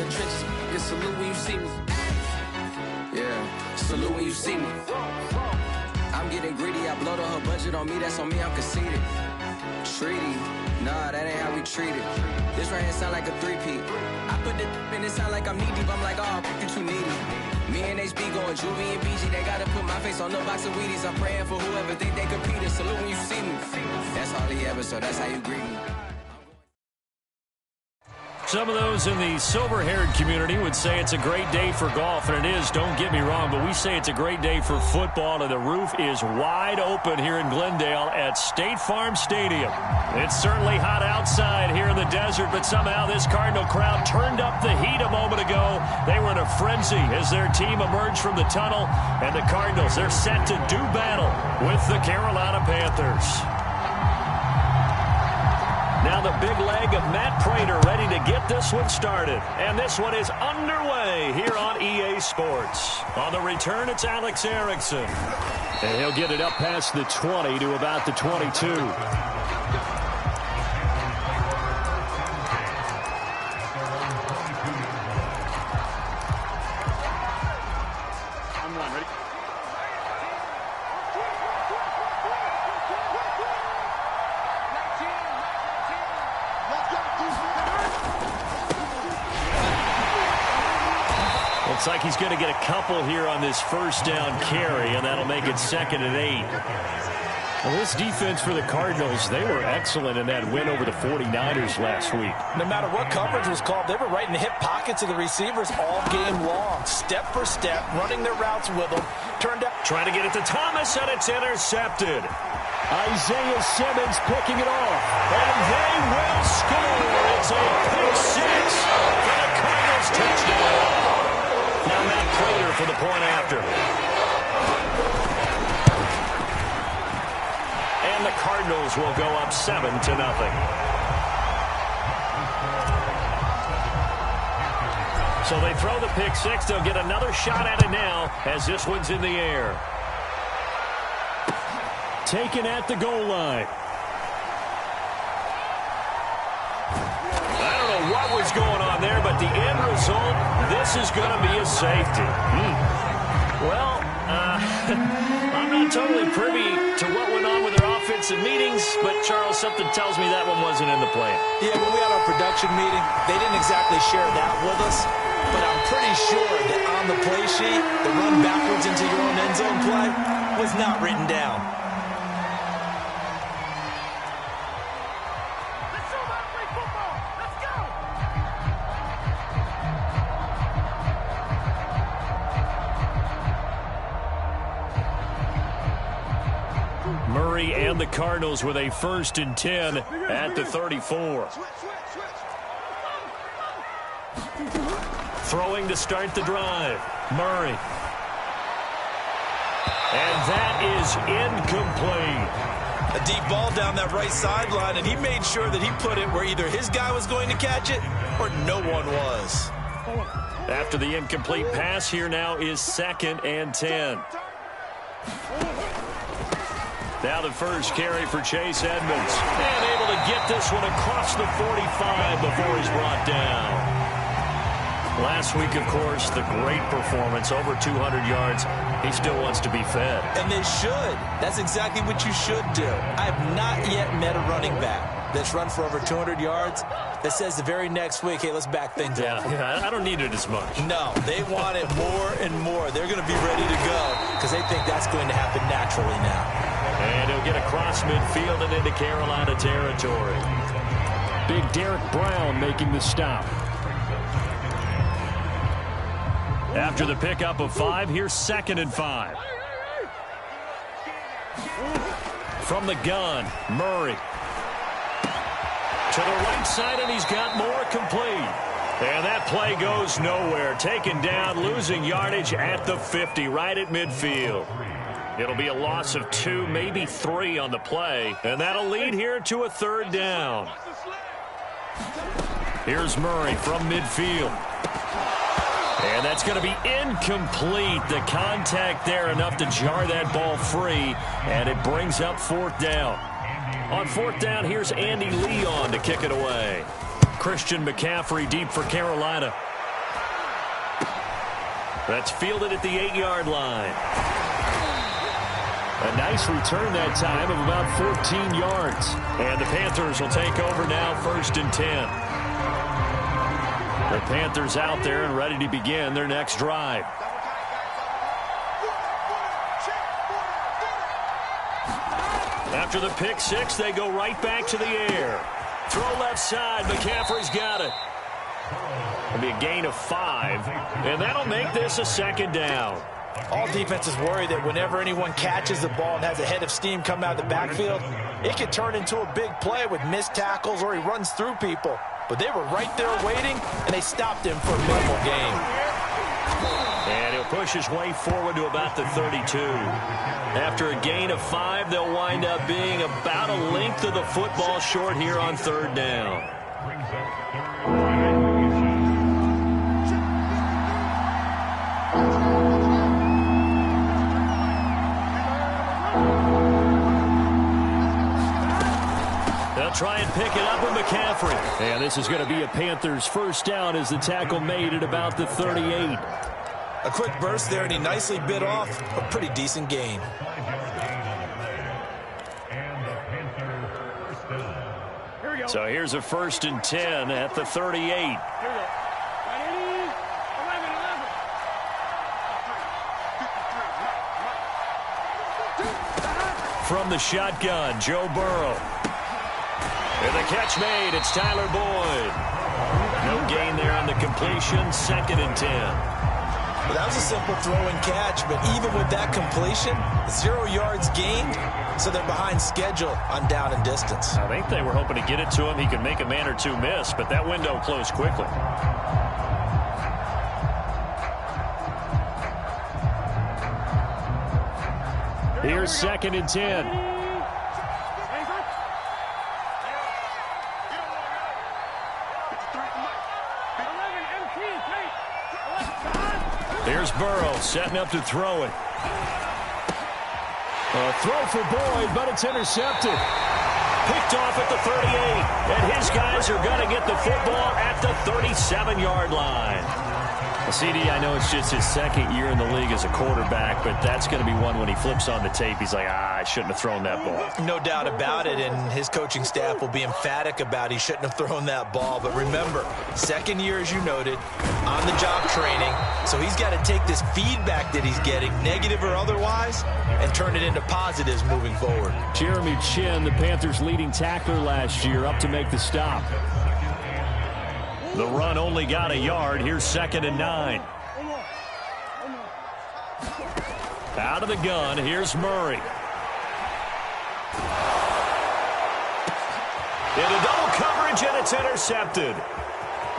the trenches. You salute when you see me. Yeah, salute when you see me. I'm getting greedy, I blow the whole budget on me, that's on me, I'm conceited. Treaty, nah, that ain't how we treat it. This right here sound like a three-peat. I put the in it sound like I'm knee-deep, I'm like, oh, you too needy. Me and HB going Juvie and BG, they gotta put my face on the box of Wheaties. I'm praying for whoever think they competing. Salute when you see me. That's all he ever, so that's how you greet me. Some of those in the silver-haired community would say it's a great day for golf, and it is, don't get me wrong, but we say it's a great day for football, and the roof is wide open here in Glendale at State Farm Stadium. It's certainly hot outside here in the desert, but somehow this Cardinal crowd turned up the heat a moment ago. They were in a frenzy as their team emerged from the tunnel, and the Cardinals, they're set to do battle with the Carolina Panthers. Now the big leg of Matt Prater ready to get this one started. And this one is underway here on EA Sports. On the return, it's Alex Erickson. And he'll get it up past the 20 to about the 22. Looks like he's going to get a couple here on this first down carry, and that'll make it 2nd and 8. Well, this defense for the Cardinals, they were excellent in that win over the 49ers last week. No matter what coverage was called, they were right in the hip pockets of the receivers all game long. Step for step, running their routes with them. Turned out. Trying to get it to Thomas, and it's intercepted. Isaiah Simmons picking it off. And they will score. It's a pick six for the Cardinals touchdown. Now Matt Prater for the point after. And the Cardinals will go up 7-0. So they throw the pick six. They'll get another shot at it now as this one's in the air. Taken at the goal line. I don't know what was going on there, but the end result, this is going to be a safety. Well, I'm not totally privy to what went on with their offensive meetings, but Charles, something tells me that one wasn't in the plan. Yeah, when we had our production meeting, they didn't exactly share that with us, but I'm pretty sure that on the play sheet, the run backwards into your own end zone play was not written down. Murray and the Cardinals with a 1st and 10 at the 34. Throwing to start the drive. Murray. And that is incomplete. A deep ball down that right sideline, and he made sure that he put it where either his guy was going to catch it or no one was. After the incomplete pass, here now is 2nd and 10. Now the first carry for Chase Edmonds. And able to get this one across the 45 before he's brought down. Last week, of course, the great performance, over 200 yards. He still wants to be fed. And they should. That's exactly what you should do. I have not yet met a running back that's run for over 200 yards that says the very next week, hey, let's back things up. Yeah, I don't need it as much. No, they want it more and more. They're going to be ready to go because they think that's going to happen naturally now. And he'll get across midfield and into Carolina territory. Big Derek Brown making the stop. After the pickup of 5, here's 2nd and 5. From the gun, Murray. To the right side, and he's got more complete. And that play goes nowhere. Taken down, losing yardage at the 50, right at midfield. It'll be a loss of 2, maybe 3 on the play. And that'll lead here to a 3rd down. Here's Murray from midfield. And that's going to be incomplete. The contact there enough to jar that ball free. And it brings up 4th down. On 4th down, here's Andy Leon to kick it away. Christian McCaffrey deep for Carolina. That's fielded at the 8-yard line. A nice return that time of about 14 yards. And the Panthers will take over now, 1st and 10. The Panthers out there and ready to begin their next drive. After the pick six, they go right back to the air. Throw left side. McCaffrey's got it. It'll be a gain of 5, and that'll make this a 2nd down. All defenses worry that whenever anyone catches the ball and has a head of steam come out of the backfield, it could turn into a big play with missed tackles or he runs through people. But they were right there waiting, and they stopped him for a minimal gain. And he'll push his way forward to about the 32. After a gain of 5, they'll wind up being about a length of the football short here on 3rd down. They'll try and pick it up with McCaffrey. And this is going to be a Panthers 1st down as the tackle made at about the 38. A quick burst there, and he nicely bit off a pretty decent gain. So here's a 1st and 10 at the 38. From the shotgun, Joe Burrow. And the catch made. It's Tyler Boyd. No gain there on the completion. 2nd and 10. Well, that was a simple throw and catch, but even with that completion, 0 yards gained, so they're behind schedule on down and distance. I think they were hoping to get it to him. He could make a man or two miss, but that window closed quickly. Here's 2nd and 10. Here's Burrow setting up to throw it. A throw for Boyd, but it's intercepted. Picked off at the 38. And his guys are going to get the football at the 37-yard line. Well, CD, I know it's just his 2nd year in the league as a quarterback, but that's going to be one when he flips on the tape. He's like, I shouldn't have thrown that ball. No doubt about it, and his coaching staff will be emphatic about he shouldn't have thrown that ball. But remember, 2nd year, as you noted, on-the-job training, so he's got to take this feedback that he's getting, negative or otherwise, and turn it into positives moving forward. Jeremy Chin, the Panthers' leading tackler last year, up to make the stop. The run only got a yard. Here's 2nd and 9. Out of the gun, here's Murray. Into double coverage, and it's intercepted.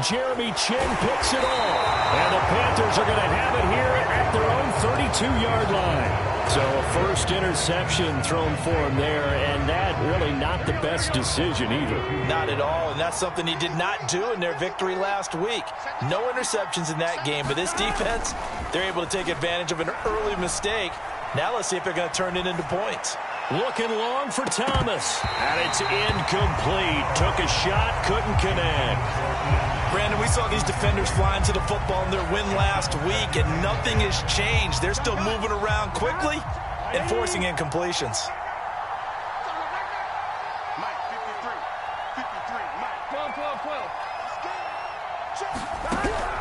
Jeremy Chin picks it off. And the Panthers are going to have it here at their own 32-yard line. So a first interception thrown for him there, and that really not the best decision either. Not at all, and that's something he did not do in their victory last week. No interceptions in that game, but this defense, they're able to take advantage of an early mistake. Now let's see if they're going to turn it into points. Looking long for Thomas, and it's incomplete. Took a shot, couldn't connect. Brandon, we saw these defenders flying to the football in their win last week, and nothing has changed. They're still moving around quickly and forcing incompletions.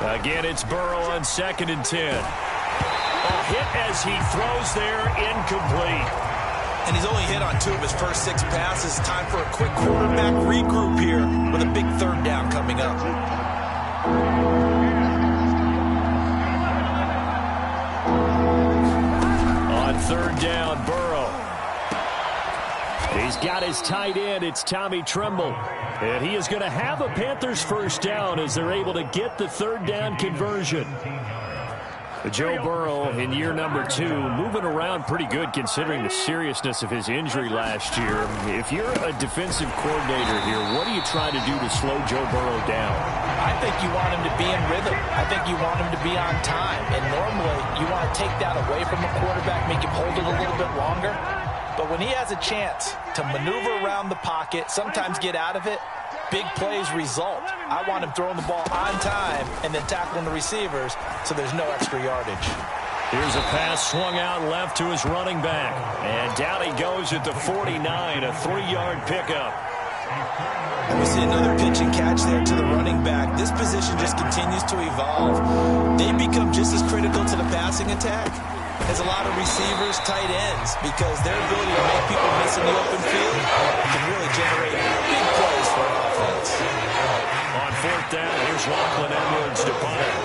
Again, it's Burrow on 2nd and 10. A hit as he throws there, incomplete. And he's only hit on 2 of his first 6 passes. Time for a quick quarterback regroup here with a big 3rd down coming up. On 3rd down, Burrow. He's got his tight end. It's Tommy Tremble. And he is going to have a Panthers 1st down as they're able to get the 3rd down conversion. Joe Burrow in year number 2, moving around pretty good considering the seriousness of his injury last year. If you're a defensive coordinator here, what do you try to do to slow Joe Burrow down? I think you want him to be in rhythm. I think you want him to be on time. And normally you want to take that away from a quarterback, make him hold it a little bit longer. But when he has a chance to maneuver around the pocket, sometimes get out of it, big plays result. I want him throwing the ball on time and then tackling the receivers so there's no extra yardage. Here's a pass swung out left to his running back. And down he goes at the 49, a 3-yard pickup. And we see another pitch and catch there to the running back. This position just continues to evolve. They become just as critical to the passing attack as a lot of receivers, tight ends, because their ability to make people miss in the open field can really generate big plays for an offense. On 4th down, here's Lachlan Edwards to punt it.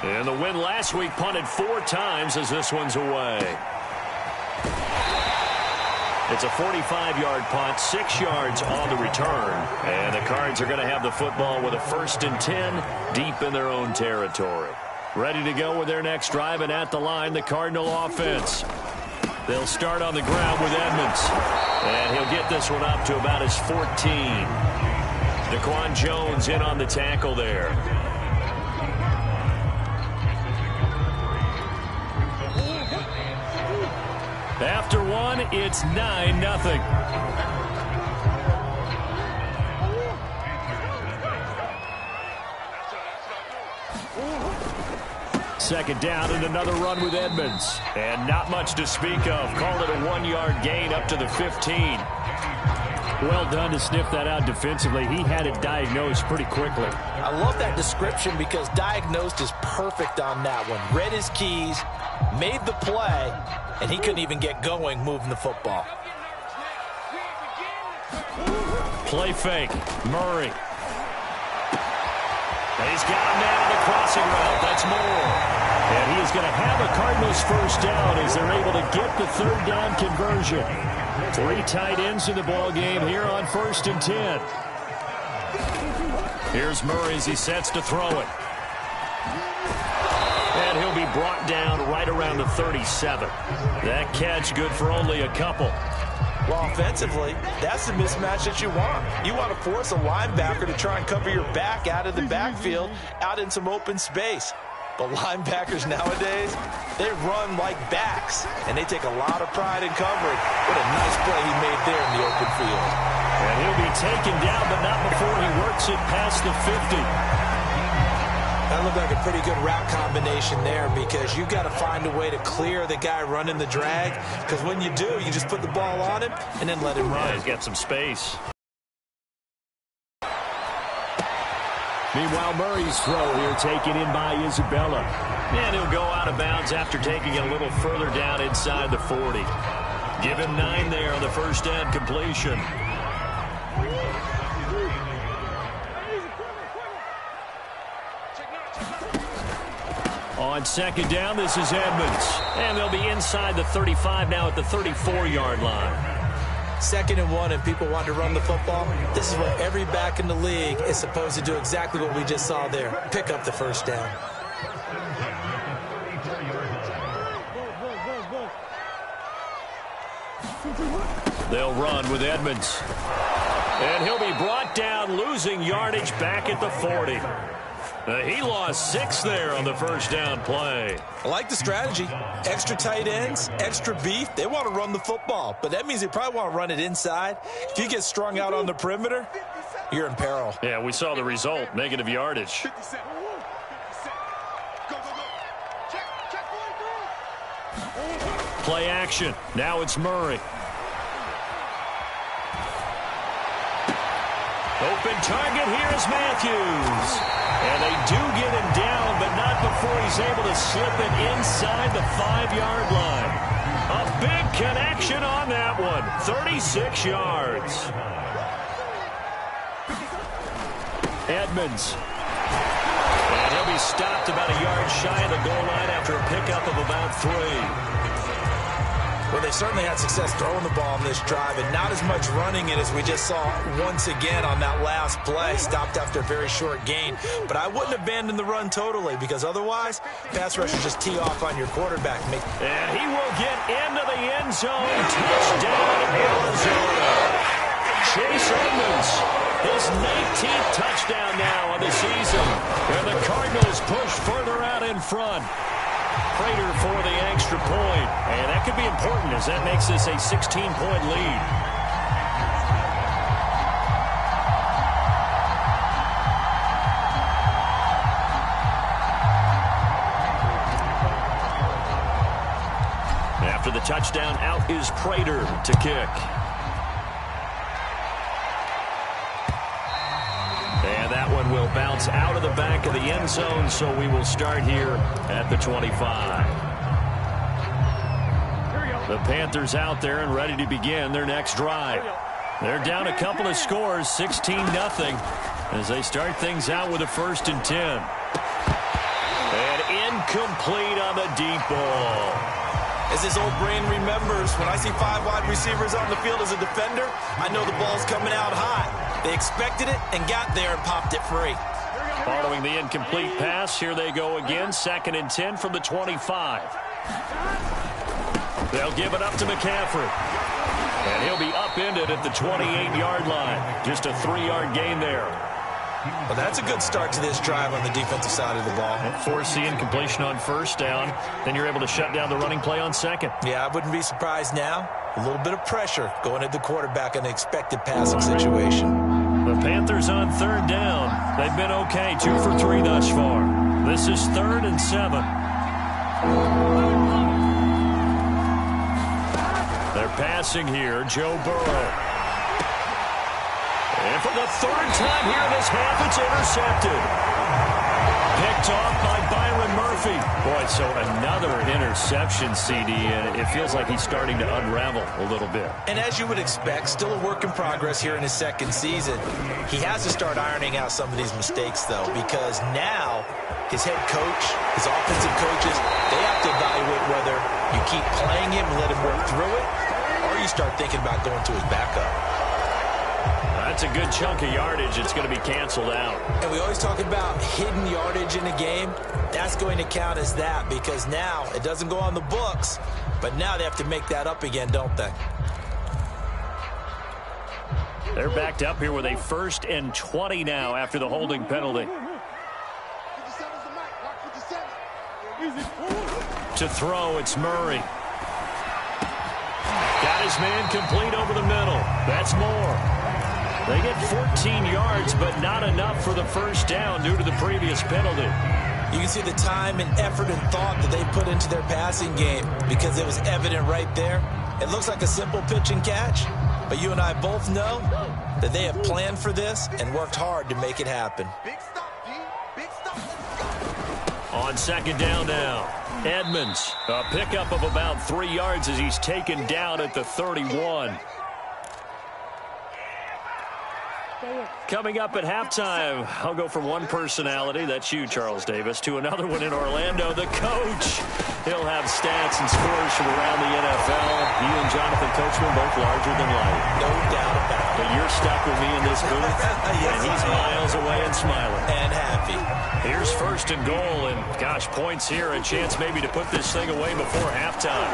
And the win last week punted 4 times as this one's away. It's a 45-yard punt, 6 yards on the return. And the Cards are going to have the football with a 1st and 10 deep in their own territory. Ready to go with their next drive, and at the line, the Cardinal offense. They'll start on the ground with Edmonds. And he'll get this one up to about his 14. Daquan Jones in on the tackle there. After one, it's 9-0. Second down and another run with Edmonds. And not much to speak of. Called it a 1-yard gain up to the 15. Well done to sniff that out defensively. He had it diagnosed pretty quickly. I love that description because diagnosed is perfect on that one. Read his keys, made the play, and he couldn't even get going moving the football. Play fake. Murray. He's got a man on the crossing route. That's Moore. And he is going to have a Cardinals first down as they're able to get the 3rd down conversion. 3 tight ends in the ball game here on 1st and 10. Here's Murray as he sets to throw it. And he'll be brought down right around the 37. That catch good for only a couple. Well, offensively, that's the mismatch that you want. You want to force a linebacker to try and cover your back out of the backfield, out in some open space. But linebackers nowadays, they run like backs, and they take a lot of pride in covering. What a nice play he made there in the open field. And he'll be taken down, but not before he works it past the 50. That looked like a pretty good route combination there because you've got to find a way to clear the guy running the drag, because when you do, you just put the ball on him and then let him run. Yeah, he's got some space. Meanwhile, Murray's throw here taken in by Isabella. And he'll go out of bounds after taking it a little further down inside the 40. Give him 9 there on the first down completion. On 2nd down, this is Edmonds. And they'll be inside the 35 now at the 34-yard line. 2nd and 1 and people want to run the football. This is what every back in the league is supposed to do, exactly what we just saw there. Pick up the first down. They'll run with Edmonds. And he'll be brought down, losing yardage back at the 40. He lost 6 there on the first down play. I like the strategy. Extra tight ends, extra beef. They want to run the football, but that means they probably want to run it inside. If you get strung out on the perimeter, you're in peril. Yeah, we saw the result, negative yardage. Play action. Now it's Murray. Open target here is Matthews. And they do get him down, but not before he's able to slip it inside the 5-yard line. A big connection on that one. 36 yards. Edmonds. And he'll be stopped about a yard shy of the goal line after a pickup of about 3. Well, they certainly had success throwing the ball on this drive, and not as much running it as we just saw once again on that last play. Stopped after a very short gain. But I wouldn't abandon the run totally, because otherwise, pass rushers just tee off on your quarterback. And he will get into the end zone. Touchdown, Arizona. Chase Edmonds, his 19th touchdown now on the season. And the Cardinals push further out in front. Prater for the extra point. And that could be important as that makes this a 16-point lead. After the touchdown, out is Prater to kick. And that one will bounce out of the back of the end zone, so we will start here at the 25. The Panthers out there and ready to begin their next drive. They're down a couple of scores, 16-0, as they start things out with a 1st and 10. And incomplete on the deep ball. As his old brain remembers, when I see 5 wide receivers on the field as a defender, I know the ball's coming out hot. They expected it and got there and popped it free. Following the incomplete pass, here they go again. 2nd and 10 from the 25. They'll give it up to McCaffrey. And he'll be upended at the 28-yard line. Just a 3-yard gain there. Well, that's a good start to this drive on the defensive side of the ball. Force the incompletion on 1st down. Then you're able to shut down the running play on 2nd. Yeah, I wouldn't be surprised now. A little bit of pressure going at the quarterback in an expected passing situation. The Panthers on 3rd down. They've been okay, 2 for 3 thus far. This is 3rd and 7. They're passing here, Joe Burrow. And for the 3rd time here in this half, it's intercepted. Picked off by Byron Murphy. Boy, so another interception, CD, and it feels like he's starting to unravel a little bit. And as you would expect, still a work in progress here in his 2nd season. He has to start ironing out some of these mistakes, though, because now his head coach, his offensive coaches, they have to evaluate whether you keep playing him and let him work through it, or you start thinking about going to his backup. That's a good chunk of yardage. It's going to be canceled out. And we always talk about hidden yardage in a game. That's going to count as that because now it doesn't go on the books, but now they have to make that up again, don't they? They're backed up here with a 1st and 20 now after the holding penalty. To throw, it's Murray. Got his man complete over the middle. That's more. They get 14 yards, but not enough for the 1st down due to the previous penalty. You can see the time and effort and thought that they put into their passing game because it was evident right there. It looks like a simple pitch and catch, but you and I both know that they have planned for this and worked hard to make it happen. On 2nd down now, Edmonds, a pickup of about 3 yards as he's taken down at the 31. Coming up at halftime, I'll go from one personality, that's you, Charles Davis, to another one in Orlando, the coach. He'll have stats and scores from around the NFL. You and Jonathan Coachman both larger than life. No doubt about it. But you're stuck with me in this booth, and he's miles away and smiling. And happy. Here's 1st and goal, and gosh, points here, a chance maybe to put this thing away before halftime.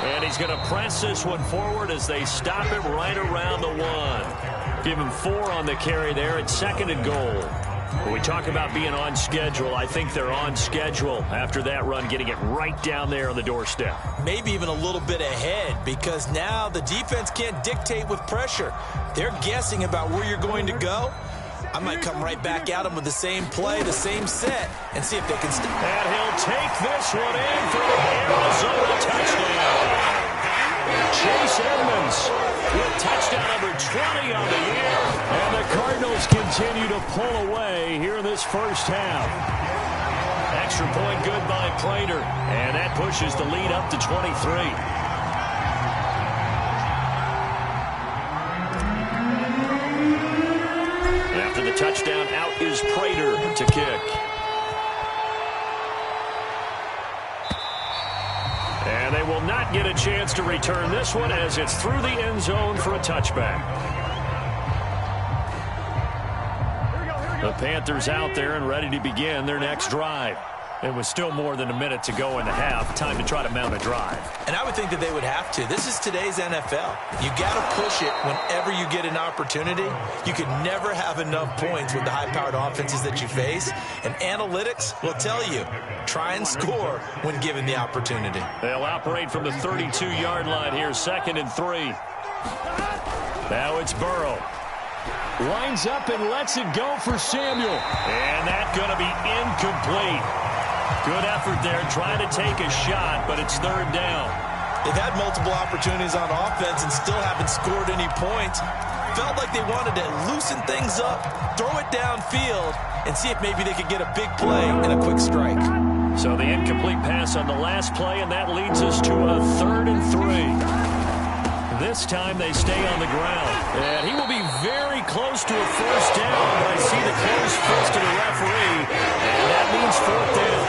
And he's going to press this one forward as they stop him right around the 1. Give him 4 on the carry there at 2nd and goal. When we talk about being on schedule, I think they're on schedule after that run, getting it right down there on the doorstep. Maybe even a little bit ahead because now the defense can't dictate with pressure. They're guessing about where you're going to go. I might come right back at them with the same play, the same set, and see if they can stop. And he'll take this one in for the Arizona touchdown. Chase Edmonds with touchdown number 20 on the year. And the Cardinals continue to pull away here in this 1st half. Extra point good by Prater. And that pushes the lead up to 23. After the touchdown, out is Prater to kick. And they will not get a chance to return this one as it's through the end zone for a touchback. The Panthers out there and ready to begin their next drive. It was still more than a minute to go in the half. Time to try to mount a drive. And I would think that they would have to. This is today's NFL. You got to push it whenever you get an opportunity. You can never have enough points with the high-powered offenses that you face. And analytics will tell you, try and score when given the opportunity. They'll operate from the 32-yard line here, 2nd and 3. Now it's Burrow. Lines up and lets it go for Samuel. And that's going to be incomplete. Good effort there, trying to take a shot, but it's 3rd down. They've had multiple opportunities on offense and still haven't scored any points. Felt like they wanted to loosen things up, throw it downfield, and see if maybe they could get a big play and a quick strike. So the incomplete pass on the last play, and that leads us to a 3rd and 3. This time they stay on the ground. And he will be very close to a 1st down, but I see the closed fist of the referee, and that means 4th down.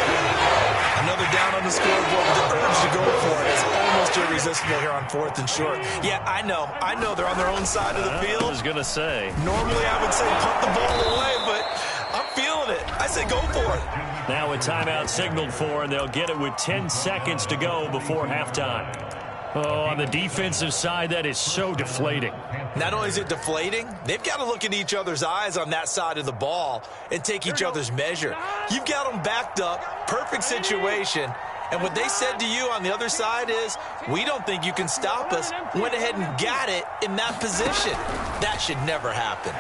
Another down on the scoreboard with the urge to go for it. It's almost irresistible here on 4th and short. Yeah, I know they're on their own side of the field. I was going to say. Normally I would say punt the ball away, but I'm feeling it. I say go for it. Now a timeout signaled for, and they'll get it with 10 seconds to go before halftime. Oh, on the defensive side, that is so deflating. Not only is it deflating, they've got to look in each other's eyes on that side of the ball and take each other's measure. You've got them backed up, perfect situation, and what they said to you on the other side is, we don't think you can stop us. Went ahead and got it in that position. That should never happen.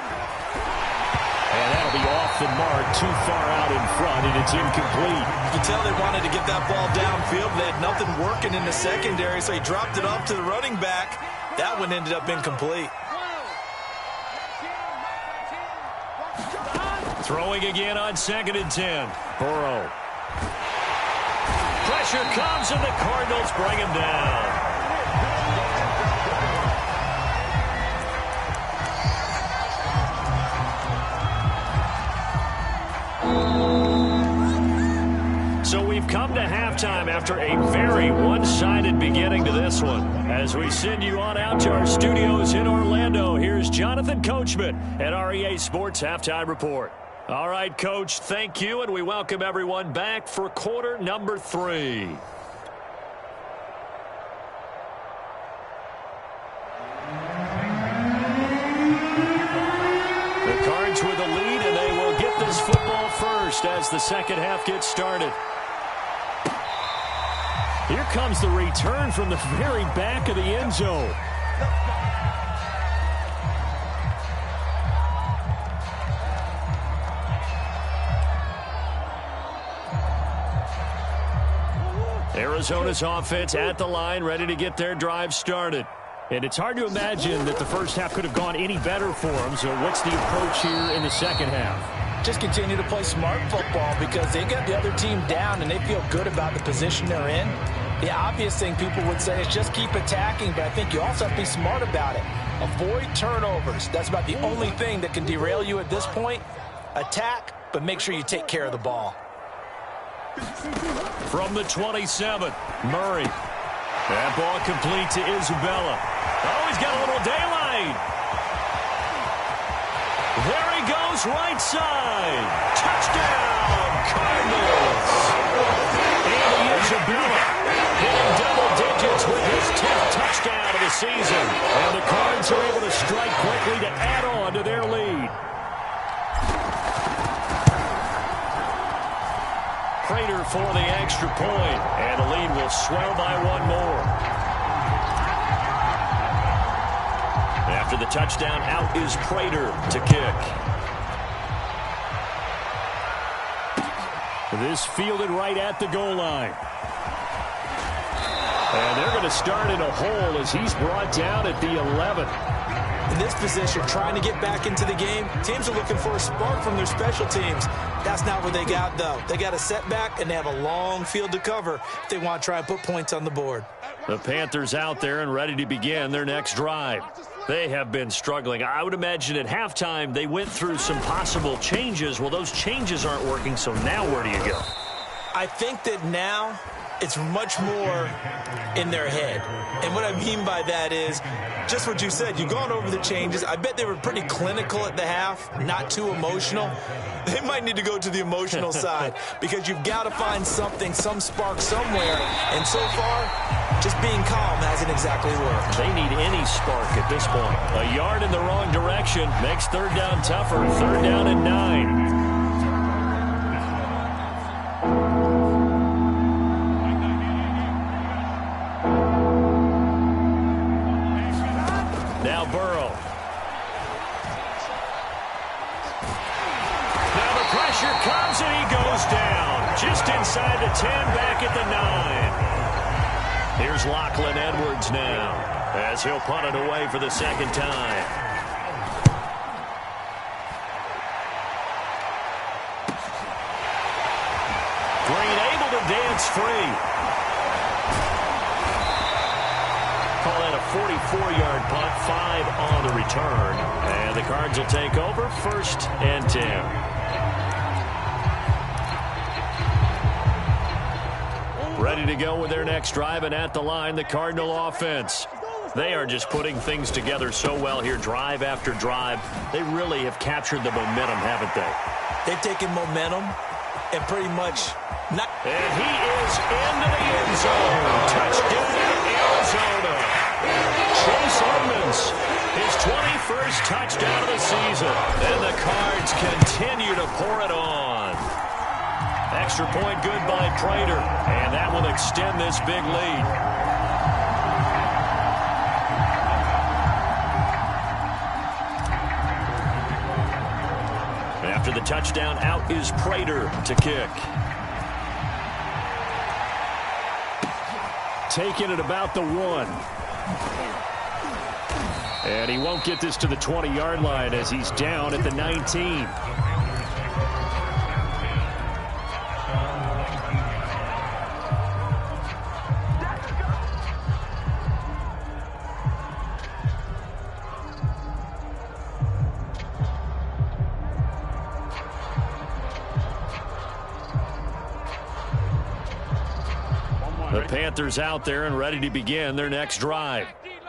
And that'll be off the mark, too far out in front, and it's incomplete. You can tell they wanted to get that ball downfield. They had nothing working in the secondary, so he dropped it off to the running back. That one ended up incomplete. Throwing again on 2nd and 10. Burrow. Pressure comes, and the Cardinals bring him down. So we've come to halftime after a very one-sided beginning to this one. As we send you on out to our studios in Orlando, here's Jonathan Coachman at REA Sports Halftime Report. All right, Coach, thank you, and we welcome everyone back for quarter number 3. The Cards with the lead, and they will get this football first as the second half gets started. Here comes the return from the very back of the end zone. Arizona's offense at the line, ready to get their drive started. And it's hard to imagine that the first half could have gone any better for them. So what's the approach here in the second half? Just continue to play smart football because they got the other team down and they feel good about the position they're in. The obvious thing people would say is just keep attacking, but I think you also have to be smart about it. Avoid turnovers. That's about the only thing that can derail you at this point. Attack, but make sure you take care of the ball. From the 27, Murray. That ball complete to Isabella. Oh, he's got a little daylight. There he goes, right side. Touchdown, Cardinals. Andy Isabella hitting double digits with his 10th touchdown of the season. And the Cards are able to strike quickly to add on to their lead. Prater for the extra point, and the lead will swell by one more. After the touchdown, out is Prater to kick. This fielded right at the goal line. And they're going to start in a hole as he's brought down at the 11. In this position, trying to get back into the game, teams are looking for a spark from their special teams. That's not what they got, though. They got a setback, and they have a long field to cover if they want to try and put points on the board. The Panthers out there and ready to begin their next drive. They have been struggling. I would imagine at halftime they went through some possible changes. Well, those changes aren't working, so now where do you go? I think that now it's much more in their head. And what I mean by that is just what you said. You've gone over the changes. I bet they were pretty clinical at the half, not too emotional. They might need to go to the emotional side because you've got to find something, some spark somewhere. And so far, just being calm hasn't exactly worked. They need any spark at this point. A yard in the wrong direction makes third down tougher. Third down and 9. Now Burrow. Now the pressure comes and he goes down. Just inside the 10, back at the 9. Here's Lachlan Edwards now as he'll punt it away for the second time. Green able to dance free. Call that a 44-yard punt, 5 on the return. And the Cards will take over, 1st and 10. Ready to go with their next drive, and at the line, the Cardinal offense. They are just putting things together so well here, drive after drive. They really have captured the momentum, haven't they? They've taken momentum and pretty much not. And he is into the end zone. Touchdown, Arizona. Chase Edmonds, his 21st touchdown of the season. And the Cards continue to pour it on. Extra point good by Prater, and that will extend this big lead. After the touchdown, out is Prater to kick. Taking it about the 1. And he won't get this to the 20-yard line as he's down at the 19. The Panthers out there and ready to begin their next drive.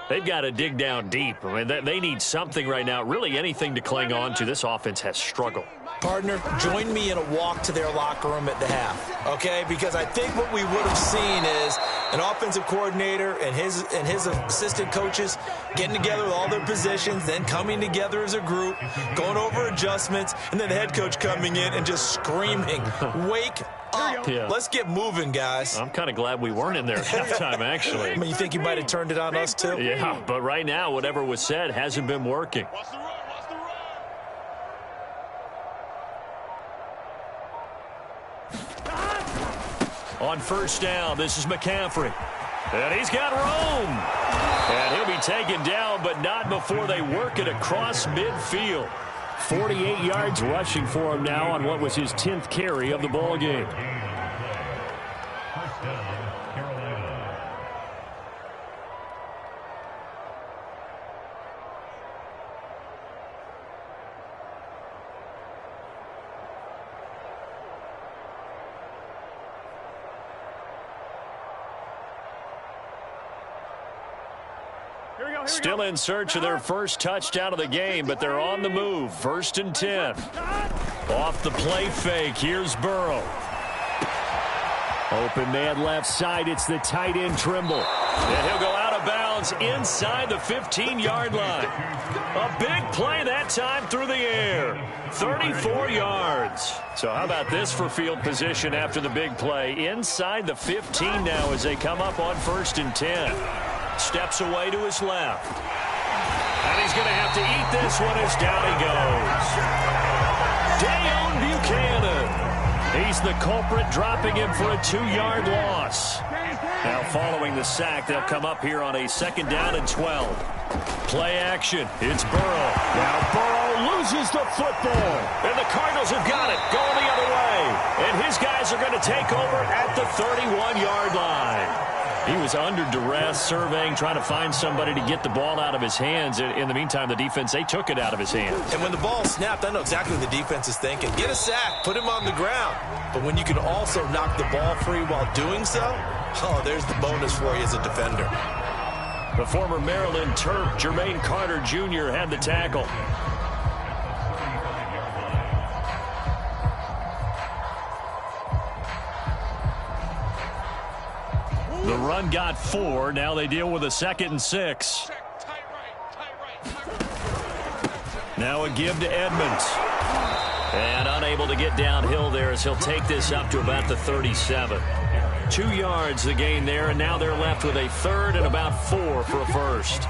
They've got to dig down deep. I mean, they need something right now, really anything to cling on to. This offense has struggled. Partner, join me in a walk to their locker room at the half, okay? Because I think what we would have seen is an offensive coordinator and his assistant coaches getting together with all their positions, then coming together as a group, going over adjustments, and then the head coach coming in and just screaming, wake up. Yeah. Let's get moving, guys. I'm kind of glad we weren't in there at halftime, actually. I mean, you think you might have turned it on us, too? Yeah, but right now, whatever was said hasn't been working. On first down, this is McCaffrey. And he's got room. And he'll be taken down, but not before they work it across midfield. 48 yards rushing for him now on what was his 10th carry of the ball game. Still in search of their first touchdown of the game, but they're on the move. 1st and 10. Off the play fake. Here's Burrow. Open man left side. It's the tight end Trimble. And he'll go out of bounds inside the 15-yard line. A big play that time through the air. 34 yards. So how about this for field position after the big play? Inside the 15 now as they come up on 1st and 10. Steps away to his left. And he's going to have to eat this one as down he goes. Dayon Buchanan. He's the culprit, dropping him for a 2-yard loss. Now following the sack, they'll come up here on a 2nd down and 12. Play action. It's Burrow. Now Burrow loses the football. And the Cardinals have got it, going the other way. And his guys are going to take over at the 31-yard line. He was under duress, surveying, trying to find somebody to get the ball out of his hands. In the meantime, the defense, they took it out of his hands. And when the ball snapped, I know exactly what the defense is thinking. Get a sack, put him on the ground. But when you can also knock the ball free while doing so, oh, there's the bonus for you as a defender. The former Maryland Terp, Jermaine Carter Jr., had the tackle. The run got 4. Now they deal with a 2nd and 6. Now a give to Edmonds. And unable to get downhill there as he'll take this up to about the 37. 2 yards the gain there, and now they're left with a 3rd and about 4 for a first.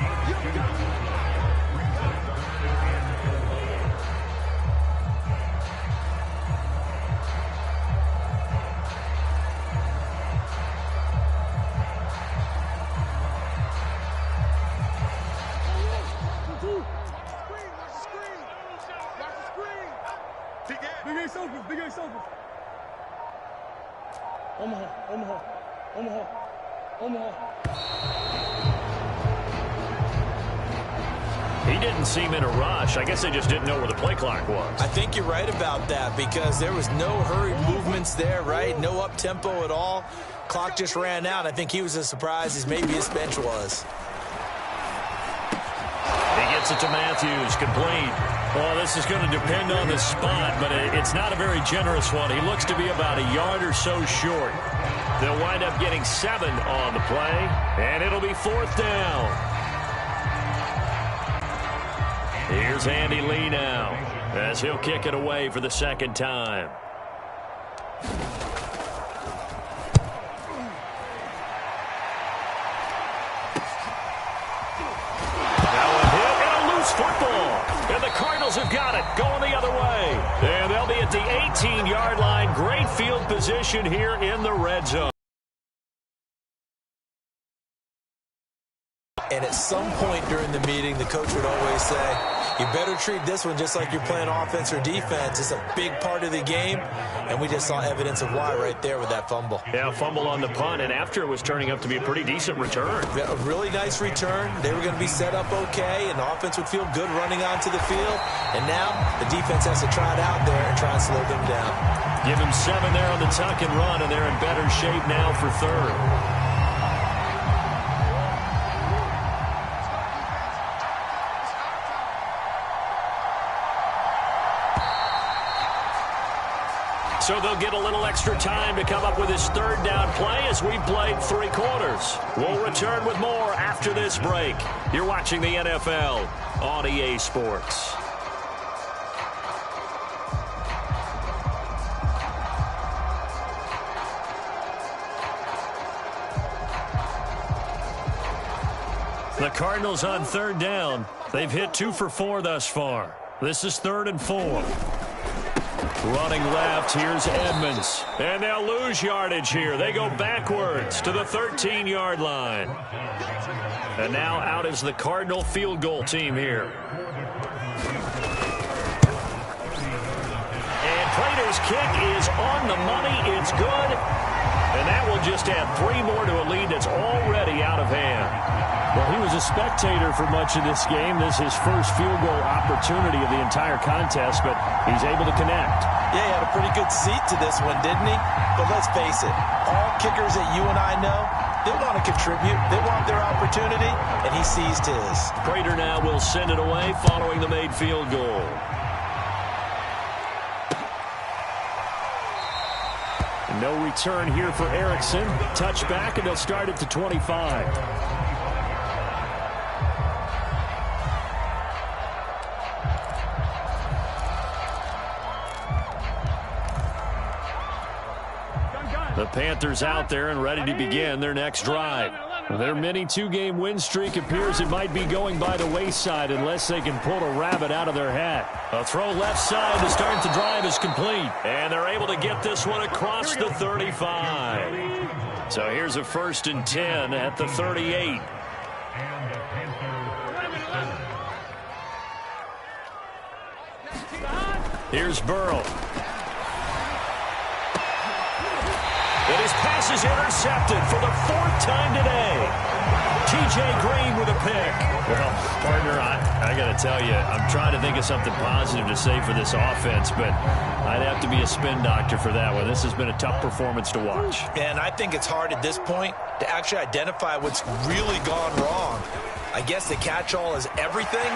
He didn't seem in a rush. I guess they just didn't know where the play clock was. I think you're right about that because there was no hurried movements there, right? No up-tempo at all. Clock just ran out. I think he was as surprised as maybe his bench was. He gets it to Matthews, complete. Well, this is going to depend on the spot, but it's not a very generous one. He looks to be about a yard or so short. They'll wind up getting 7 on the play, and it'll be 4th down. Here's Andy Lee now as he'll kick it away for the 2nd time. Football, and the Cardinals have got it, going the other way. And they'll be at the 18-yard line. Great field position here in the red zone. And at some point during the meeting, the coach would always say, you better treat this one just like you're playing offense or defense. It's a big part of the game, and we just saw evidence of why right there with that fumble. Yeah, fumble on the punt, and after it was turning up to be a pretty decent return. Yeah, a really nice return. They were going to be set up okay, and the offense would feel good running onto the field. And now the defense has to try it out there and try and slow them down. Give him 7 there on the tuck and run, and they're in better shape now for 3rd. So they'll get a little extra time to come up with his 3rd down play as we've played 3 quarters. We'll return with more after this break. You're watching the NFL on EA Sports. The Cardinals on 3rd down. They've hit 2 for 4 thus far. This is 3rd and 4. Running left, here's Edmonds. And they'll lose yardage here. They go backwards to the 13-yard line. And now out is the Cardinal field goal team here. And Prater's kick is on the money. It's good. And that will just add 3 more to a lead that's already out of hand. Well, he was a spectator for much of this game. This is his first field goal opportunity of the entire contest, but he's able to connect. Yeah, he had a pretty good seat to this one, didn't he? But let's face it, all kickers that you and I know, they want to contribute. They want their opportunity, and he seized his. Prater now will send it away following the made field goal. No return here for Erickson. Touchback, and they'll start at the 25. The Panthers out there and ready to begin their next drive. Their mini 2-game win streak appears it might be going by the wayside unless they can pull a rabbit out of their hat. A throw left side to start the drive is complete. And they're able to get this one across the 35. So here's a 1st and 10 at the 38. Here's Burrow. It His pass is intercepted for the 4th time today. T.J. Green with a pick. Well, partner, I got to tell you, I'm trying to think of something positive to say for this offense, but I'd have to be a spin doctor for that one. This has been a tough performance to watch. And I think it's hard at this point to actually identify what's really gone wrong. I guess the catch-all is everything.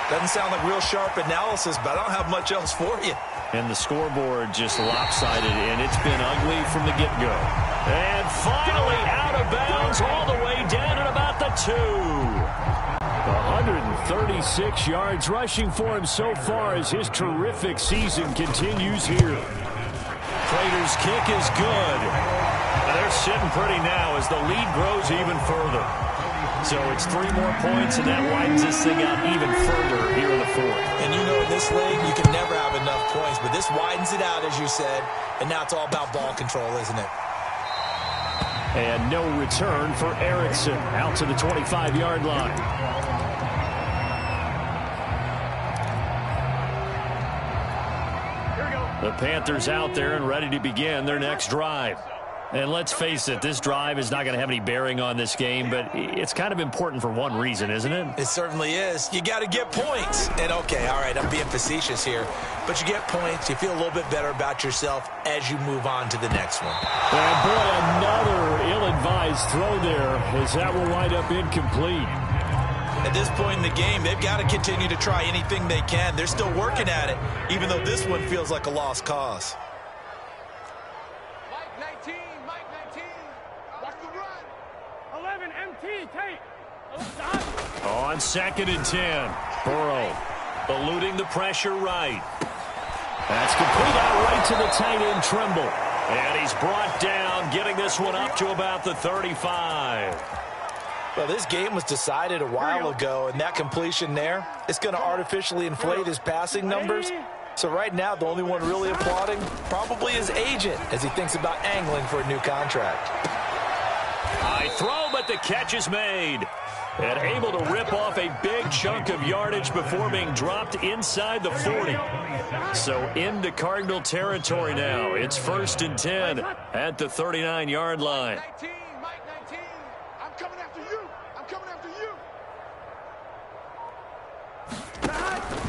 Doesn't sound like real sharp analysis, but I don't have much else for you. And the scoreboard just lopsided, and it's been ugly from the get-go. And finally out of bounds all the way down at about the 2. 136 yards rushing for him so far as his terrific season continues here. Prater's kick is good. They're sitting pretty now as the lead grows even further. So it's 3 more points, and that widens this thing out even further here in the 4th. And you know in this league, you can never have enough points, but this widens it out, as you said, and now it's all about ball control, isn't it? And no return for Erickson out to the 25-yard line. The Panthers out there and ready to begin their next drive. And let's face it, this drive is not going to have any bearing on this game, but it's kind of important for one reason, isn't it? It certainly is. You got to get points. And, okay, all right, I'm being facetious here, but you get points. You feel a little bit better about yourself as you move on to the next one. And, boy, another ill-advised throw there as that will wind up incomplete. At this point in the game, they've got to continue to try anything they can. They're still working at it, even though this one feels like a lost cause. On 2nd and 10, Burrow eluding the pressure right. That's complete out right to the tight end, Trimble. And he's brought down, getting this one up to about the 35. Well, this game was decided a while ago, and that completion there, it's going to artificially inflate his passing numbers. So right now, the only one really applauding probably his agent as he thinks about angling for a new contract. High throw, but the catch is made. And able to rip off a big chunk of yardage before being dropped inside the 40. So into Cardinal territory now. It's 1st and 10 at the 39-yard line. I'm coming after you. I'm coming after you.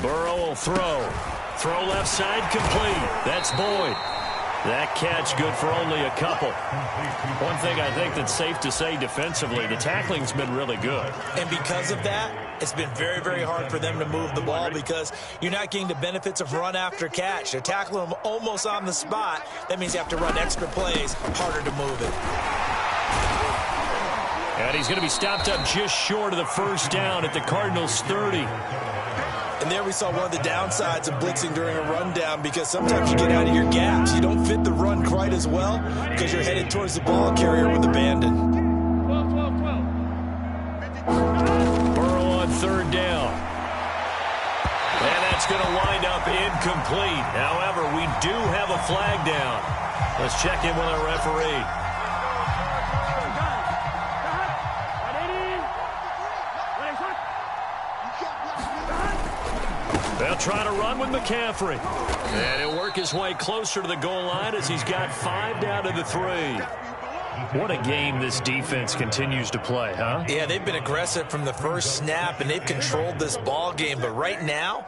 Burrow will throw. Throw left side complete. That's Boyd. That catch good for only a couple. One thing I think that's safe to say defensively, the tackling's been really good. And because of that, it's been very, very hard for them to move the ball because you're not getting the benefits of run after catch. They're tackling them almost on the spot. That means you have to run extra plays, harder to move it. And he's going to be stopped up just short of the 1st down at the Cardinals' 30. And there we saw one of the downsides of blitzing during a rundown because sometimes you get out of your gaps. You don't fit the run quite as well because you're headed towards the ball carrier with abandon. Burrow on 3rd down. And that's going to wind up incomplete. However, we do have a flag down. Let's check in with our referee. They'll try to run with McCaffrey. And he'll work his way closer to the goal line as he's got 5 down to the 3. What a game this defense continues to play, huh? Yeah, they've been aggressive from the first snap, and they've controlled this ball game. But right now,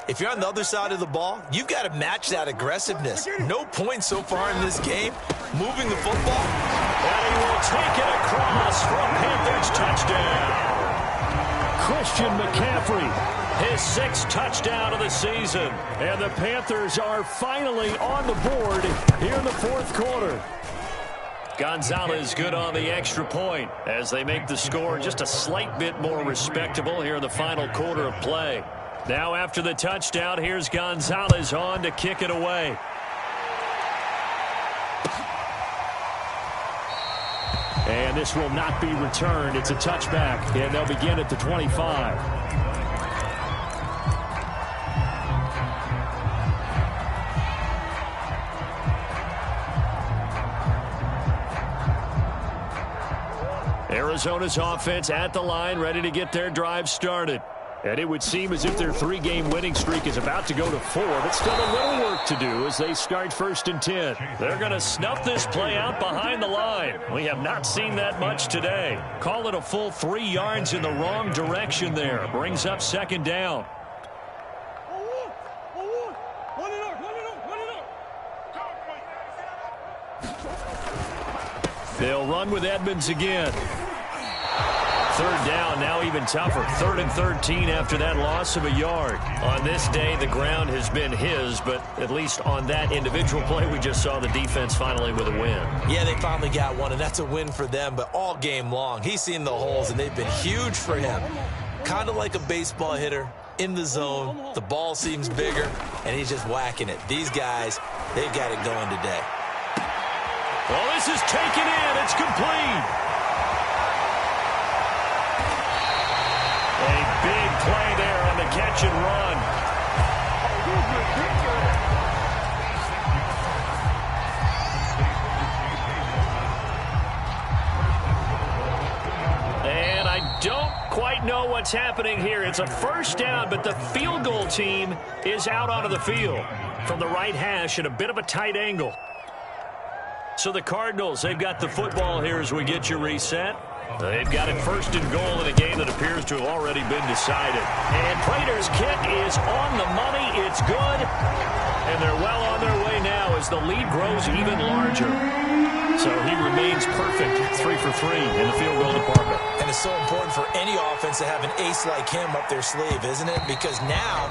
if you're on the other side of the ball, you've got to match that aggressiveness. No points so far in this game. Moving the football. And he will take it across for a Panthers touchdown. Christian McCaffrey, his 6th touchdown of the season. And the Panthers are finally on the board here in the 4th quarter. Gonzalez good on the extra point as they make the score just a slight bit more respectable here in the final quarter of play. Now after the touchdown, here's Gonzalez on to kick it away. And this will not be returned. It's a touchback, and they'll begin at the 25. Arizona's offense at the line, ready to get their drive started. And it would seem as if their 3-game winning streak is about to go to 4, but still a little work to do as they start 1st and 10. They're going to snuff this play out behind the line. We have not seen that much today. Call it a full 3 yards in the wrong direction there. Brings up 2nd down. They'll run with Edmonds again. 3rd down, now even tougher. 3rd and 13 after that loss of a yard. On this day, the ground has been his, but at least on that individual play, we just saw the defense finally with a win. Yeah, they finally got one, and that's a win for them, but all game long, he's seen the holes, and they've been huge for him. Kind of like a baseball hitter in the zone. The ball seems bigger, and he's just whacking it. These guys, they've got it going today. Well, this is taken in. It's complete. A big play there on the catch and run. And I don't quite know what's happening here. It's a 1st down, but the field goal team is out onto the field from the right hash at a bit of a tight angle. So the Cardinals, they've got the football here as we get you reset. They've got it 1st and goal in a game that appears to have already been decided. And Prater's kick is on the money. It's good. And they're well on their way now as the lead grows even larger. So he remains perfect, 3 for 3 in the field goal department. And it's so important for any offense to have an ace like him up their sleeve, isn't it? Because now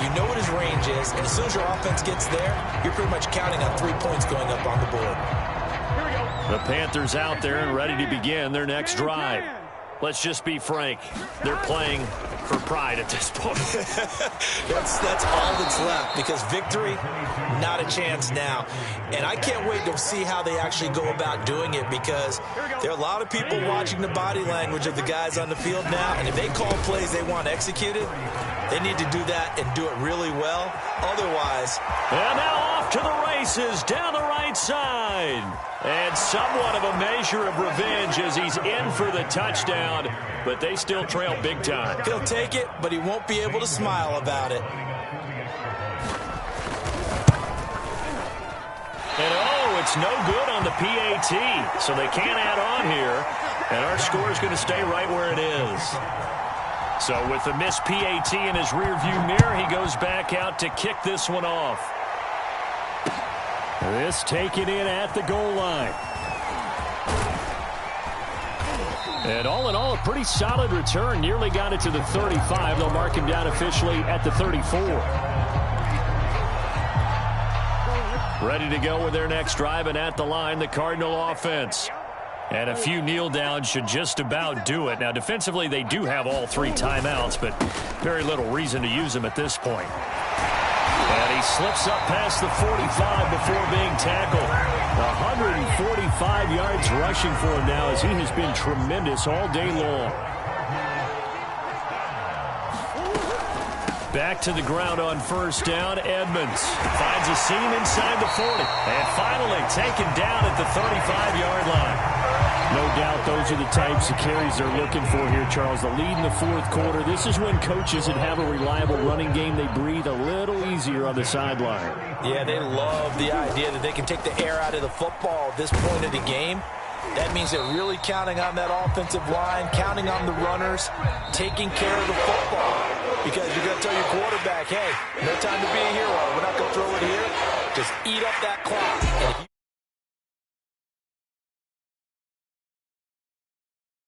you know what his range is, and as soon as your offense gets there, you're pretty much counting on 3 points going up on the board. The Panthers out there and ready to begin their next drive. Let's just be frank. They're playing for pride at this point. that's all that's left, because victory, not a chance now. And I can't wait to see how they actually go about doing it, because there are a lot of people watching the body language of the guys on the field now, and if they call plays they want executed, they need to do that and do it really well. Otherwise... And now off to the races down the right side. And somewhat of a measure of revenge as he's in for the touchdown, but they still trail big time. He'll take it, but he won't be able to smile about it. And oh, it's no good on the PAT, so they can't add on here, and our score is going to stay right where it is. So with the missed PAT in his rearview mirror, he goes back out to kick this one off. This taken in at the goal line. And all in all, a pretty solid return. Nearly got it to the 35. They'll mark him down officially at the 34. Ready to go with their next drive, and at the line, the Cardinal offense. And a few kneel downs should just about do it. Now, defensively, they do have all 3 timeouts, but very little reason to use them at this point. And he slips up past the 45 before being tackled. 145 yards rushing for him now, as he has been tremendous all day long. Back to the ground on 1st down. Edmonds finds a seam inside the 40. And finally taken down at the 35-yard line. No doubt those are the types of carries they're looking for here, Charles. The lead in the 4th quarter. This is when coaches that have a reliable running game, they breathe a little easier on the sideline. Yeah, they love the idea that they can take the air out of the football at this point of the game. That means they're really counting on that offensive line, counting on the runners, taking care of the football. Because you're going to tell your quarterback, hey, no time to be a hero. We're not going to throw it here. Just eat up that clock.